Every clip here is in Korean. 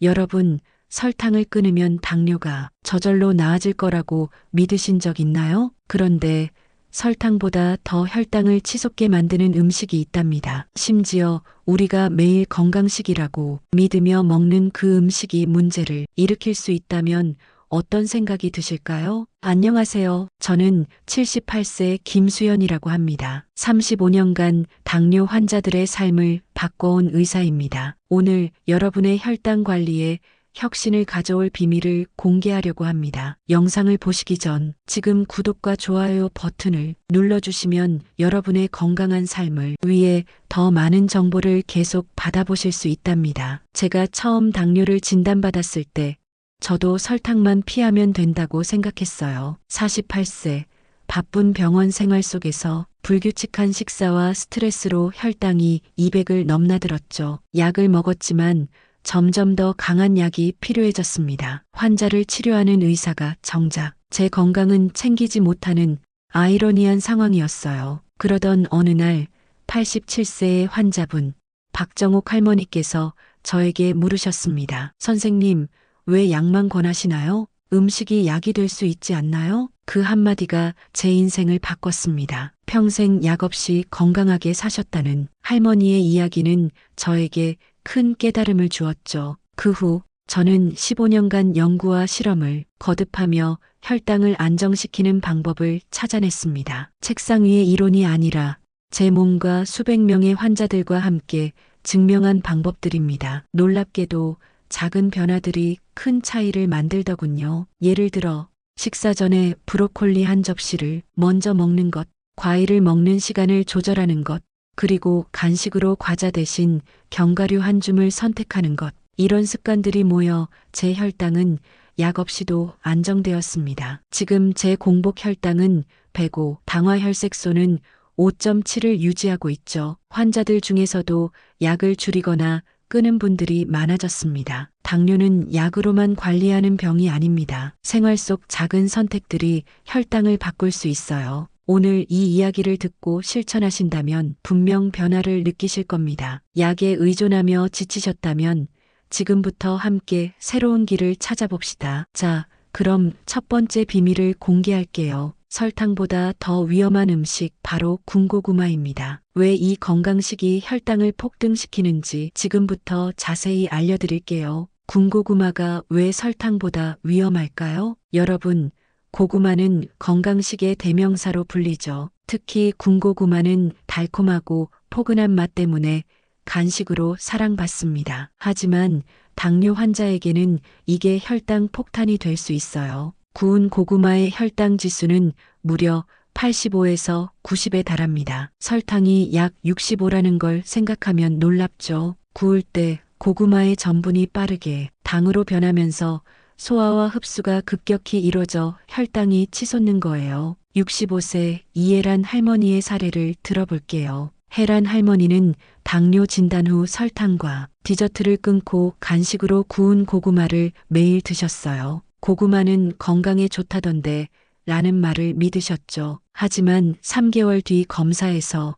여러분, 설탕을 끊으면 당뇨가 저절로 나아질 거라고 믿으신 적 있나요? 그런데 설탕보다 더 혈당을 치솟게 만드는 음식이 있답니다. 심지어 우리가 매일 건강식이라고 믿으며 먹는 그 음식이 문제를 일으킬 수 있다면 어떤 생각이 드실까요? 안녕하세요. 저는 78세 김수연이라고 합니다. 35년간 당뇨 환자들의 삶을 바꿔온 의사입니다. 오늘 여러분의 혈당 관리에 혁신을 가져올 비밀을 공개하려고 합니다. 영상을 보시기 전 지금 구독과 좋아요 버튼을 눌러주시면 여러분의 건강한 삶을 위해 더 많은 정보를 계속 받아보실 수 있답니다. 제가 처음 당뇨를 진단받았을 때 저도 설탕만 피하면 된다고 생각했어요. 48세 바쁜 병원 생활 속에서 불규칙한 식사와 스트레스로 혈당이 200을 넘나들었죠. 약을 먹었지만 점점 더 강한 약이 필요해졌습니다. 환자를 치료하는 의사가 정작 제 건강은 챙기지 못하는 아이러니한 상황이었어요. 그러던 어느 날 87세의 환자분 박정옥 할머니께서 저에게 물으셨습니다. 선생님, 왜 약만 권하시나요? 음식이 약이 될 수 있지 않나요? 그 한마디가 제 인생을 바꿨습니다. 평생 약 없이 건강하게 사셨다는 할머니의 이야기는 저에게 큰 깨달음을 주었죠. 그 후 저는 15년간 연구와 실험을 거듭하며 혈당을 안정시키는 방법을 찾아냈습니다. 책상 위의 이론이 아니라 제 몸과 수백 명의 환자들과 함께 증명한 방법들입니다. 놀랍게도 작은 변화들이 큰 차이를 만들더군요. 예를 들어 식사 전에 브로콜리 한 접시를 먼저 먹는 것, 과일을 먹는 시간을 조절하는 것, 그리고 간식으로 과자 대신 견과류 한 줌을 선택하는 것. 이런 습관들이 모여 제 혈당은 약 없이도 안정되었습니다. 지금 제 공복 혈당은 105, 당화혈색소는 5.7을 유지하고 있죠. 환자들 중에서도 약을 줄이거나 끊은 분들이 많아졌습니다. 당뇨는 약으로만 관리하는 병이 아닙니다. 생활 속 작은 선택들이 혈당을 바꿀 수 있어요. 오늘 이 이야기를 듣고 실천하신다면 분명 변화를 느끼실 겁니다. 약에 의존하며 지치셨다면 지금부터 함께 새로운 길을 찾아봅시다. 자, 그럼 첫 번째 비밀을 공개할게요. 설탕보다 더 위험한 음식, 바로 군고구마입니다. 왜 이 건강식이 혈당을 폭등시키는지 지금부터 자세히 알려드릴게요. 군고구마가 왜 설탕보다 위험할까요? 여러분, 고구마는 건강식의 대명사로 불리죠. 특히 군고구마는 달콤하고 포근한 맛 때문에 간식으로 사랑받습니다. 하지만 당뇨 환자에게는 이게 혈당 폭탄이 될 수 있어요. 구운 고구마의 혈당 지수는 무려 85에서 90에 달합니다. 설탕이 약 65라는 걸 생각하면 놀랍죠. 구울 때 고구마의 전분이 빠르게 당으로 변하면서 소화와 흡수가 급격히 이뤄져 혈당이 치솟는 거예요. 65세 이혜란 할머니의 사례를 들어볼게요. 혜란 할머니는 당뇨 진단 후 설탕과 디저트를 끊고 간식으로 구운 고구마를 매일 드셨어요. 고구마는 건강에 좋다던데 라는 말을 믿으셨죠. 하지만 3개월 뒤 검사에서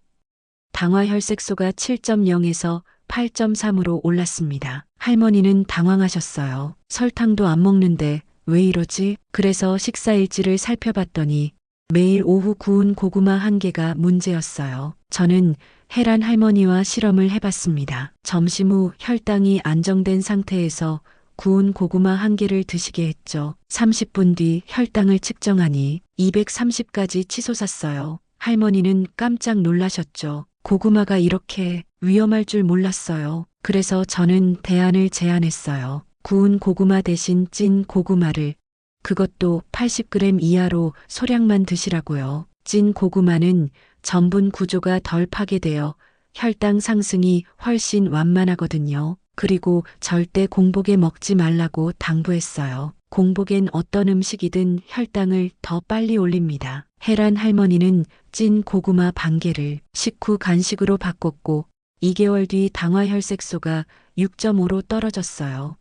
당화혈색소가 7.0에서 8.3으로 올랐습니다. 할머니는 당황하셨어요. 설탕도 안 먹는데 왜 이러지? 그래서 식사 일지를 살펴봤더니 매일 오후 구운 고구마 한 개가 문제였어요. 저는 혜란 할머니와 실험을 해봤습니다. 점심 후 혈당이 안정된 상태에서 구운 고구마 한 개를 드시게 했죠. 30분 뒤 혈당을 측정하니 230까지 치솟았어요. 할머니는 깜짝 놀라셨죠. 고구마가 이렇게 위험할 줄 몰랐어요. 그래서 저는 대안을 제안했어요. 구운 고구마 대신 찐 고구마를, 그것도 80g 이하로 소량만 드시라고요. 찐 고구마는 전분 구조가 덜 파괴되어 혈당 상승이 훨씬 완만하거든요. 그리고 절대 공복에 먹지 말라고 당부했어요. 공복엔 어떤 음식이든 혈당을 더 빨리 올립니다. 혜란 할머니는 찐 고구마 반 개를 식후 간식으로 바꿨고 2개월 뒤 당화혈색소가 6.5로 떨어졌어요.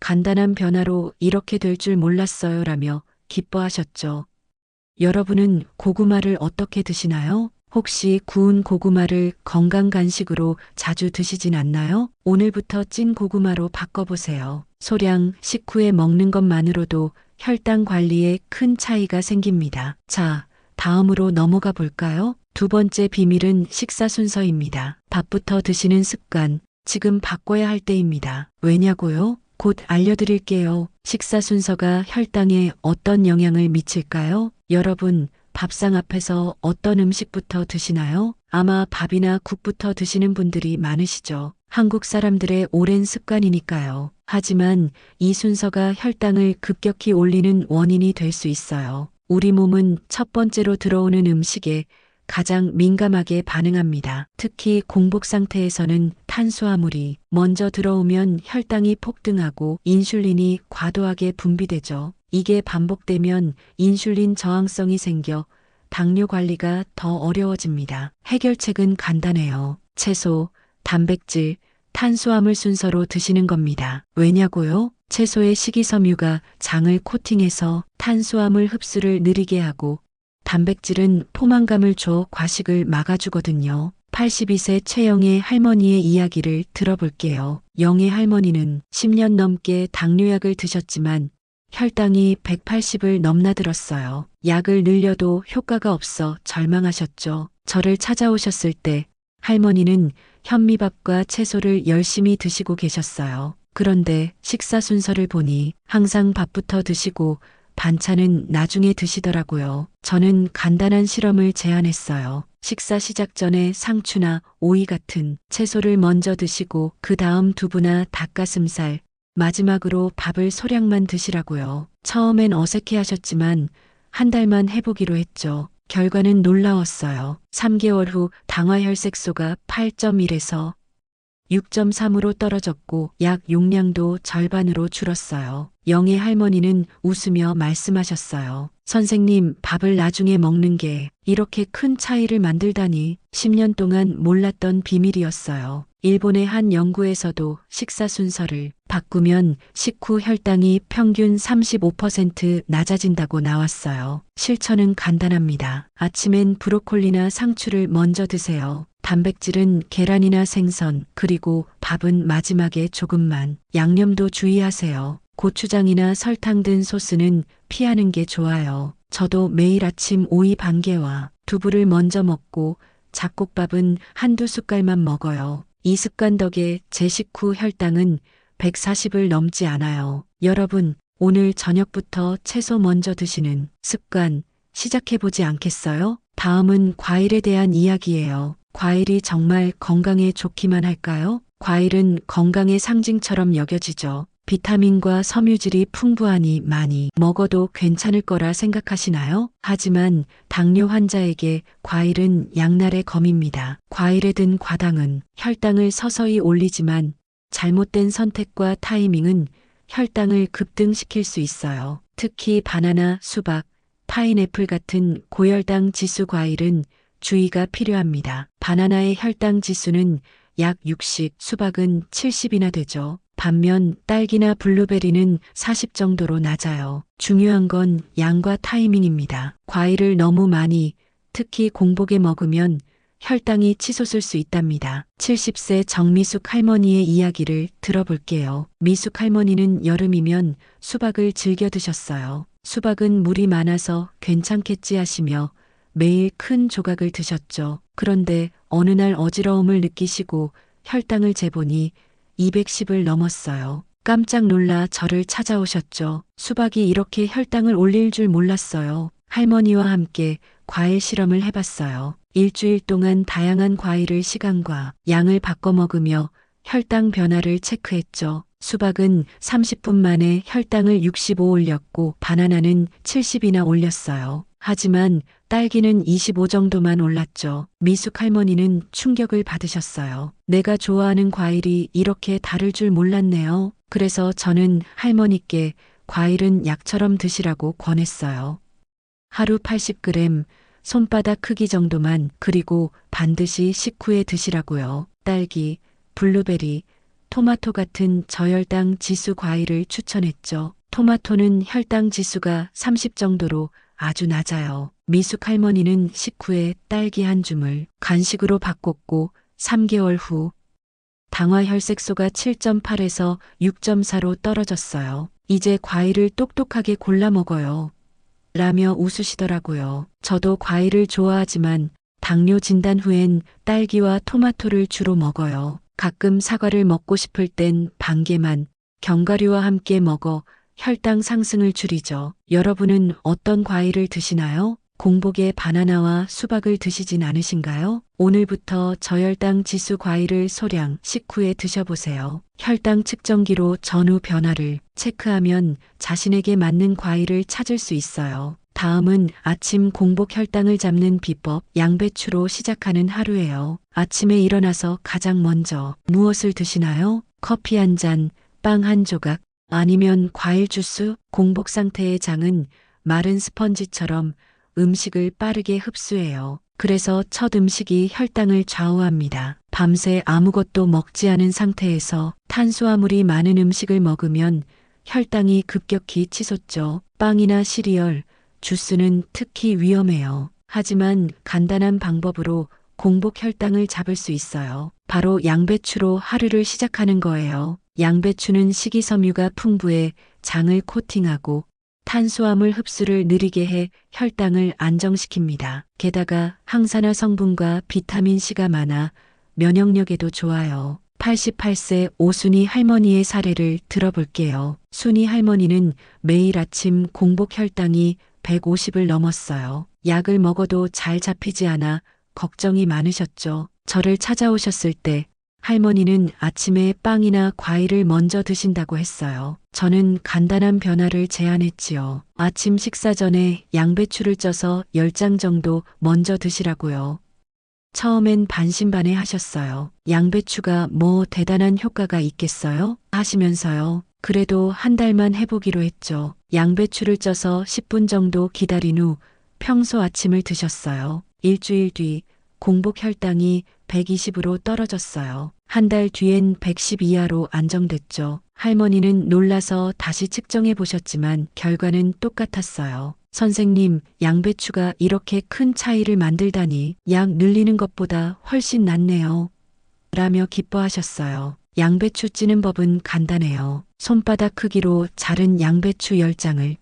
간단한 변화로 이렇게 될 줄 몰랐어요 라며 기뻐하셨죠. 여러분은 고구마를 어떻게 드시나요? 혹시 구운 고구마를 건강 간식으로 자주 드시진 않나요? 오늘부터 찐 고구마로 바꿔보세요. 소량 식후에 먹는 것만으로도 혈당 관리에 큰 차이가 생깁니다. 자, 다음으로 넘어가 볼까요? 두 번째 비밀은 식사 순서입니다. 밥부터 드시는 습관, 지금 바꿔야 할 때입니다. 왜냐고요? 곧 알려드릴게요. 식사 순서가 혈당에 어떤 영향을 미칠까요? 여러분, 밥상 앞에서 어떤 음식부터 드시나요? 아마 밥이나 국부터 드시는 분들이 많으시죠. 한국 사람들의 오랜 습관이니까요. 하지만 이 순서가 혈당을 급격히 올리는 원인이 될 수 있어요. 우리 몸은 첫 번째로 들어오는 음식에 가장 민감하게 반응합니다. 특히 공복 상태에서는 탄수화물이 먼저 들어오면 혈당이 폭등하고 인슐린이 과도하게 분비되죠. 이게 반복되면 인슐린 저항성이 생겨 당뇨 관리가 더 어려워집니다. 해결책은 간단해요. 채소, 단백질, 탄수화물 순서로 드시는 겁니다. 왜냐고요? 채소의 식이섬유가 장을 코팅해서 탄수화물 흡수를 느리게 하고 단백질은 포만감을 줘 과식을 막아주거든요. 82세 최영애 할머니의 이야기를 들어볼게요. 영애 할머니는 10년 넘게 당뇨약을 드셨지만 혈당이 180을 넘나들었어요. 약을 늘려도 효과가 없어 절망하셨죠. 저를 찾아오셨을 때 할머니는 현미밥과 채소를 열심히 드시고 계셨어요. 그런데 식사 순서를 보니 항상 밥부터 드시고 반찬은 나중에 드시더라고요. 저는 간단한 실험을 제안했어요. 식사 시작 전에 상추나 오이 같은 채소를 먼저 드시고 그 다음 두부나 닭가슴살, 마지막으로 밥을 소량만 드시라고요. 처음엔 어색해 하셨지만 한 달만 해보기로 했죠. 결과는 놀라웠어요. 3개월 후 당화혈색소가 8.1에서 6.3으로 떨어졌고 약 용량도 절반으로 줄었어요. 영애 할머니는 웃으며 말씀하셨어요. 선생님, 밥을 나중에 먹는 게 이렇게 큰 차이를 만들다니 10년 동안 몰랐던 비밀이었어요. 일본의 한 연구에서도 식사 순서를 바꾸면 식후 혈당이 평균 35% 낮아진다고 나왔어요. 실천은 간단합니다. 아침엔 브로콜리나 상추를 먼저 드세요. 단백질은 계란이나 생선, 그리고 밥은 마지막에 조금만. 양념도 주의하세요. 고추장이나 설탕 든 소스는 피하는 게 좋아요. 저도 매일 아침 오이 반 개와 두부를 먼저 먹고 잡곡밥은 한두 숟갈만 먹어요. 이 습관 덕에 제 식후 혈당은 140을 넘지 않아요. 여러분, 오늘 저녁부터 채소 먼저 드시는 습관 시작해보지 않겠어요? 다음은 과일에 대한 이야기예요. 과일이 정말 건강에 좋기만 할까요? 과일은 건강의 상징처럼 여겨지죠. 비타민과 섬유질이 풍부하니 많이 먹어도 괜찮을 거라 생각하시나요? 하지만 당뇨 환자에게 과일은 양날의 검입니다. 과일에 든 과당은 혈당을 서서히 올리지만 잘못된 선택과 타이밍은 혈당을 급등시킬 수 있어요. 특히 바나나, 수박, 파인애플 같은 고혈당 지수 과일은 주의가 필요합니다. 바나나의 혈당 지수는 약 60, 수박은 70이나 되죠. 반면 딸기나 블루베리는 40 정도로 낮아요. 중요한 건 양과 타이밍입니다. 과일을 너무 많이, 특히 공복에 먹으면 혈당이 치솟을 수 있답니다. 70세 정미숙 할머니의 이야기를 들어볼게요. 미숙 할머니는 여름이면 수박을 즐겨 드셨어요. 수박은 물이 많아서 괜찮겠지 하시며 매일 큰 조각을 드셨죠. 그런데 어느 날 어지러움을 느끼시고 혈당을 재보니 210을 넘었어요. 깜짝 놀라 저를 찾아오셨죠. 수박이 이렇게 혈당을 올릴 줄 몰랐어요. 할머니와 함께 과일 실험을 해봤어요. 일주일 동안 다양한 과일을 시간과 양을 바꿔 먹으며 혈당 변화를 체크했죠. 수박은 30분 만에 혈당을 65 올렸고 바나나는 70이나 올렸어요. 하지만 딸기는 25 정도만 올랐죠. 미숙 할머니는 충격을 받으셨어요. 내가 좋아하는 과일이 이렇게 다를 줄 몰랐네요. 그래서 저는 할머니께 과일은 약처럼 드시라고 권했어요. 하루 80g, 손바닥 크기 정도만, 그리고 반드시 식후에 드시라고요. 딸기, 블루베리, 토마토 같은 저혈당 지수 과일을 추천했죠. 토마토는 혈당 지수가 30 정도로 아주 낮아요. 미숙 할머니는 식후에 딸기 한 줌을 간식으로 바꿨고 3개월 후 당화 혈색소가 7.8에서 6.4로 떨어졌어요. 이제 과일을 똑똑하게 골라 먹어요. 라며 웃으시더라고요. 저도 과일을 좋아하지만 당뇨 진단 후엔 딸기와 토마토를 주로 먹어요. 가끔 사과를 먹고 싶을 땐 반 개만 견과류와 함께 먹어 혈당 상승을 줄이죠. 여러분은 어떤 과일을 드시나요? 공복에 바나나와 수박을 드시진 않으신가요? 오늘부터 저혈당 지수 과일을 소량 식후에 드셔보세요. 혈당 측정기로 전후 변화를 체크하면 자신에게 맞는 과일을 찾을 수 있어요. 다음은 아침 공복 혈당을 잡는 비법, 양배추로 시작하는 하루예요. 아침에 일어나서 가장 먼저 무엇을 드시나요? 커피 한 잔, 빵 한 조각, 아니면 과일 주스? 공복 상태의 장은 마른 스펀지처럼 음식을 빠르게 흡수해요. 그래서 첫 음식이 혈당을 좌우합니다. 밤새 아무것도 먹지 않은 상태에서 탄수화물이 많은 음식을 먹으면 혈당이 급격히 치솟죠. 빵이나 시리얼, 주스는 특히 위험해요. 하지만 간단한 방법으로 공복 혈당을 잡을 수 있어요. 바로 양배추로 하루를 시작하는 거예요. 양배추는 식이섬유가 풍부해 장을 코팅하고 탄수화물 흡수를 느리게 해 혈당을 안정시킵니다. 게다가 항산화 성분과 비타민C가 많아 면역력에도 좋아요. 88세 오순이 할머니의 사례를 들어볼게요. 순이 할머니는 매일 아침 공복 혈당이 150을 넘었어요. 약을 먹어도 잘 잡히지 않아 걱정이 많으셨죠. 저를 찾아오셨을 때 할머니는 아침에 빵이나 과일을 먼저 드신다고 했어요. 저는 간단한 변화를 제안했지요. 아침 식사 전에 양배추를 쪄서 10장 정도 먼저 드시라고요. 처음엔 반신반의 하셨어요. 양배추가 뭐 대단한 효과가 있겠어요? 하시면서요. 그래도 한 달만 해보기로 했죠. 양배추를 쪄서 10분 정도 기다린 후 평소 아침을 드셨어요. 일주일 뒤 공복 혈당이 120으로 떨어졌어요. 한 달 뒤엔 110 이하로 안정됐죠. 할머니는 놀라서 다시 측정해 보셨지만 결과는 똑같았어요. 선생님, 양배추가 이렇게 큰 차이를 만들다니 약 늘리는 것보다 훨씬 낫네요. 라며 기뻐하셨어요. 양배추 찌는 법은 간단해요. 손바닥 크기로 자른 양배추 10장을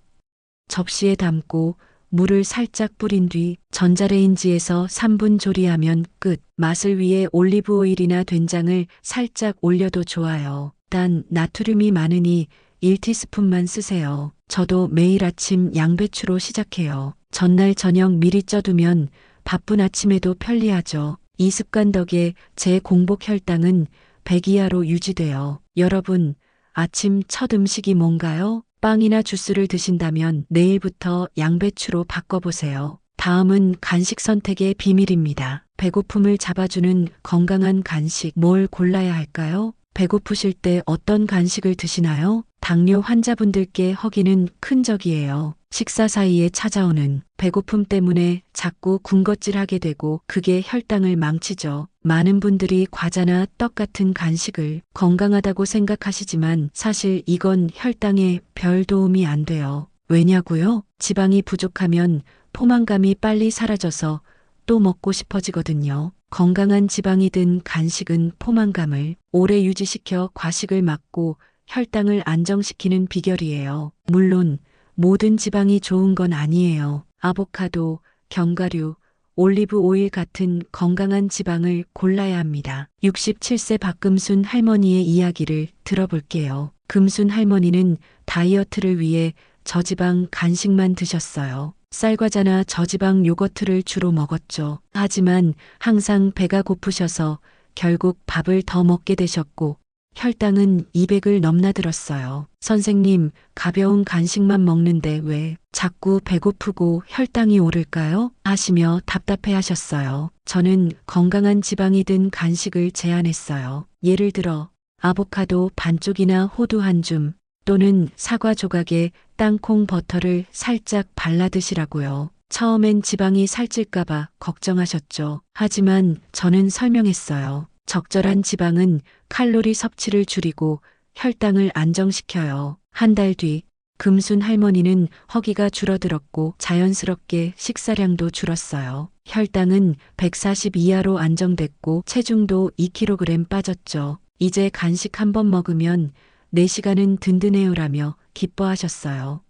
접시에 담고 물을 살짝 뿌린 뒤 전자레인지에서 3분 조리하면 끝. 맛을 위해 올리브 오일이나 된장을 살짝 올려도 좋아요. 단 나트륨이 많으니 1티스푼만 쓰세요. 저도 매일 아침 양배추로 시작해요. 전날 저녁 미리 쪄두면 바쁜 아침에도 편리하죠. 이 습관 덕에 제 공복 혈당은 100 이하로 유지돼요. 여러분, 아침 첫 음식이 뭔가요? 빵이나 주스를 드신다면 내일부터 양배추로 바꿔보세요. 다음은 간식 선택의 비밀입니다. 배고픔을 잡아주는 건강한 간식, 뭘 골라야 할까요? 배고프실 때 어떤 간식을 드시나요? 당뇨 환자분들께 허기는 큰 적이에요. 식사 사이에 찾아오는 배고픔 때문에 자꾸 군것질하게 되고 그게 혈당을 망치죠. 많은 분들이 과자나 떡 같은 간식을 건강하다고 생각하시지만 사실 이건 혈당에 별 도움이 안 돼요. 왜냐고요? 지방이 부족하면 포만감이 빨리 사라져서 또 먹고 싶어지거든요. 건강한 지방이 든 간식은 포만감을 오래 유지시켜 과식을 막고 혈당을 안정시키는 비결이에요. 물론 모든 지방이 좋은 건 아니에요. 아보카도, 견과류, 올리브 오일 같은 건강한 지방을 골라야 합니다. 67세 박금순 할머니의 이야기를 들어볼게요. 금순 할머니는 다이어트를 위해 저지방 간식만 드셨어요. 쌀과자나 저지방 요거트를 주로 먹었죠. 하지만 항상 배가 고프셔서 결국 밥을 더 먹게 되셨고 혈당은 200을 넘나들었어요. 선생님, 가벼운 간식만 먹는데 왜 자꾸 배고프고 혈당이 오를까요? 하시며 답답해 하셨어요. 저는 건강한 지방이 든 간식을 제안했어요. 예를 들어 아보카도 반쪽이나 호두 한 줌 또는 사과 조각에 땅콩 버터를 살짝 발라 드시라고요. 처음엔 지방이 살찔까봐 걱정하셨죠. 하지만 저는 설명했어요. 적절한 지방은 칼로리 섭취를 줄이고 혈당을 안정시켜요. 한 달 뒤 금순 할머니는 허기가 줄어들었고 자연스럽게 식사량도 줄었어요. 혈당은 140 이하로 안정됐고 체중도 2kg 빠졌죠. 이제 간식 한 번 먹으면 4시간은 든든해요라며 기뻐하셨어요.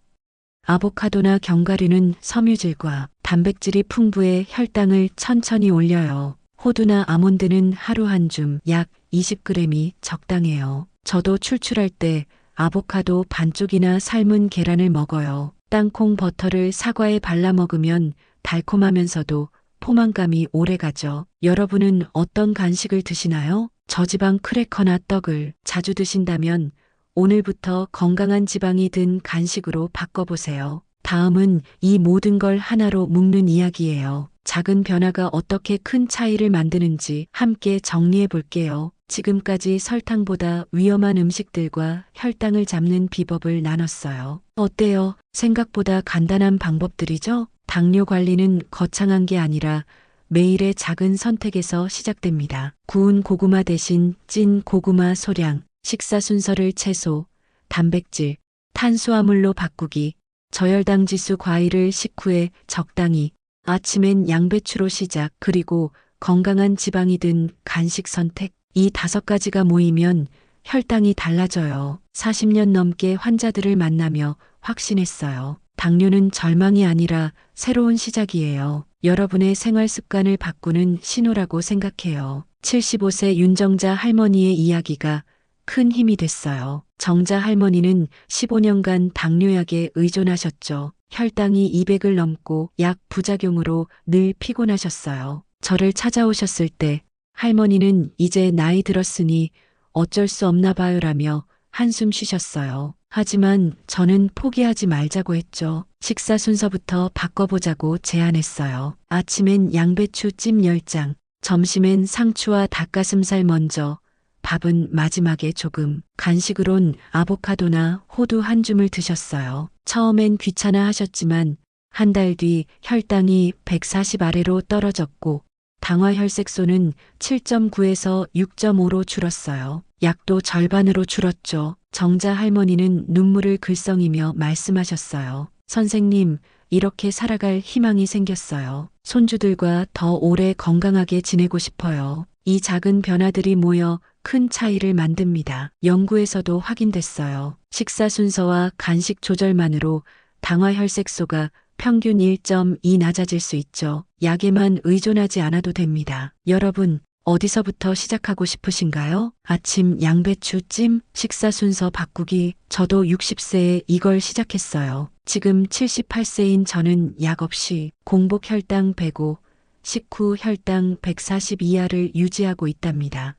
아보카도나 견과류는 섬유질과 단백질이 풍부해 혈당을 천천히 올려요. 호두나 아몬드는 하루 한 줌 약 20g이 적당해요. 저도 출출할 때 아보카도 반쪽이나 삶은 계란을 먹어요. 땅콩 버터를 사과에 발라 먹으면 달콤하면서도 포만감이 오래가죠. 여러분은 어떤 간식을 드시나요? 저지방 크래커나 떡을 자주 드신다면 오늘부터 건강한 지방이 든 간식으로 바꿔보세요. 다음은 이 모든 걸 하나로 묶는 이야기예요. 작은 변화가 어떻게 큰 차이를 만드는지 함께 정리해 볼게요. 지금까지 설탕보다 위험한 음식들과 혈당을 잡는 비법을 나눴어요. 어때요? 생각보다 간단한 방법들이죠? 당뇨 관리는 거창한 게 아니라 매일의 작은 선택에서 시작됩니다. 구운 고구마 대신 찐 고구마 소량, 식사 순서를 채소, 단백질, 탄수화물로 바꾸기, 저혈당 지수 과일을 식후에 적당히, 아침엔 양배추로 시작, 그리고 건강한 지방이 든 간식 선택. 이 5가지가 모이면 혈당이 달라져요. 40년 넘게 환자들을 만나며 확신했어요. 당뇨는 절망이 아니라 새로운 시작이에요. 여러분의 생활 습관을 바꾸는 신호라고 생각해요. 75세 윤정자 할머니의 이야기가 큰 힘이 됐어요. 정자 할머니는 15년간 당뇨약에 의존하셨죠. 혈당이 200을 넘고 약 부작용으로 늘 피곤하셨어요. 저를 찾아오셨을 때 할머니는 이제 나이 들었으니 어쩔 수 없나 봐요라며 한숨 쉬셨어요. 하지만 저는 포기하지 말자고 했죠. 식사 순서부터 바꿔보자고 제안했어요. 아침엔 양배추 찜 10장, 점심엔 상추와 닭가슴살 먼저, 밥은 마지막에 조금, 간식으론 아보카도나 호두 한 줌을 드셨어요. 처음엔 귀찮아 하셨지만 한 달 뒤 혈당이 140 아래로 떨어졌고 당화혈색소는 7.9에서 6.5로 줄었어요. 약도 절반으로 줄었죠. 정자 할머니는 눈물을 글썽이며 말씀하셨어요. 선생님, 이렇게 살아갈 희망이 생겼어요. 손주들과 더 오래 건강하게 지내고 싶어요. 이 작은 변화들이 모여 큰 차이를 만듭니다. 연구에서도 확인됐어요. 식사 순서와 간식 조절만으로 당화혈색소가 평균 1.2 낮아질 수 있죠. 약에만 의존하지 않아도 됩니다. 여러분, 어디서부터 시작하고 싶으신가요? 아침 양배추 찜, 식사 순서 바꾸기. 저도 60세에 이걸 시작했어요. 지금 78세인 저는 약 없이 공복 혈당 105, 식후 혈당 140 이하를 유지하고 있답니다.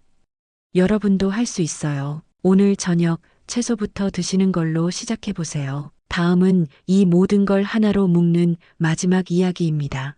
여러분도 할 수 있어요. 오늘 저녁 채소부터 드시는 걸로 시작해 보세요. 다음은 이 모든 걸 하나로 묶는 마지막 이야기입니다.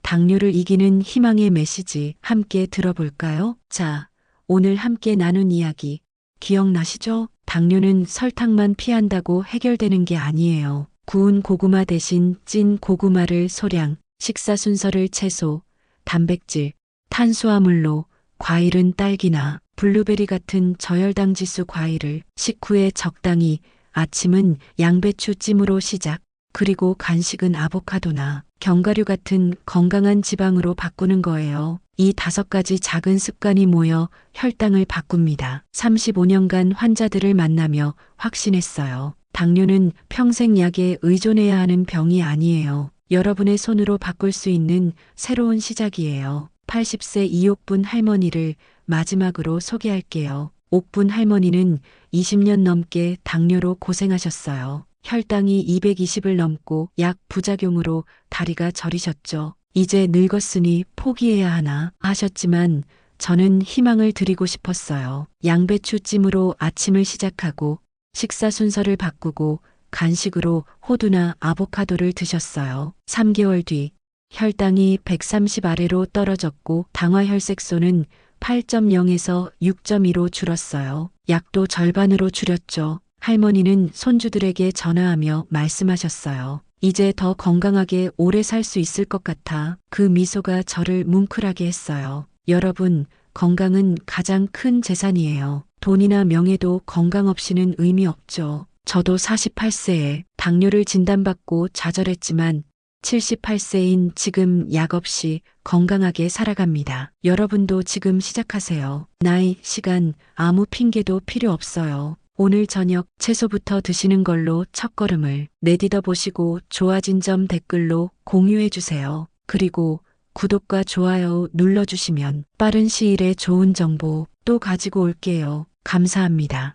당뇨를 이기는 희망의 메시지 함께 들어볼까요? 자, 오늘 함께 나눈 이야기 기억나시죠? 당뇨는 설탕만 피한다고 해결되는 게 아니에요. 구운 고구마 대신 찐 고구마를 소량, 식사 순서를 채소, 단백질, 탄수화물로, 과일은 딸기나 블루베리 같은 저혈당 지수 과일을 식후에 적당히, 아침은 양배추 찜으로 시작, 그리고 간식은 아보카도나 견과류 같은 건강한 지방으로 바꾸는 거예요. 이 5가지 작은 습관이 모여 혈당을 바꿉니다. 35년간 환자들을 만나며 확신했어요. 당뇨는 평생 약에 의존해야 하는 병이 아니에요. 여러분의 손으로 바꿀 수 있는 새로운 시작이에요. 80세 이옥분 할머니를 마지막으로 소개할게요. 옥분 할머니는 20년 넘게 당뇨로 고생하셨어요. 혈당이 220을 넘고 약 부작용으로 다리가 저리셨죠. 이제 늙었으니 포기해야 하나 하셨지만 저는 희망을 드리고 싶었어요. 양배추 찜으로 아침을 시작하고 식사 순서를 바꾸고 간식으로 호두나 아보카도를 드셨어요. 3개월 뒤 혈당이 130 아래로 떨어졌고 당화혈색소는 8.0에서 6.2로 줄었어요. 약도 절반으로 줄였죠. 할머니는 손주들에게 전화하며 말씀하셨어요. 이제 더 건강하게 오래 살 수 있을 것 같아. 그 미소가 저를 뭉클하게 했어요. 여러분, 건강은 가장 큰 재산이에요. 돈이나 명예도 건강 없이는 의미 없죠. 저도 48세에 당뇨를 진단받고 좌절했지만 78세인 지금 약 없이 건강하게 살아갑니다. 여러분도 지금 시작하세요. 나이, 시간, 아무 핑계도 필요 없어요. 오늘 저녁 채소부터 드시는 걸로 첫걸음을 내디뎌 보시고 좋아진 점 댓글로 공유해 주세요. 그리고 구독과 좋아요 눌러주시면 빠른 시일에 좋은 정보 또 가지고 올게요. 감사합니다.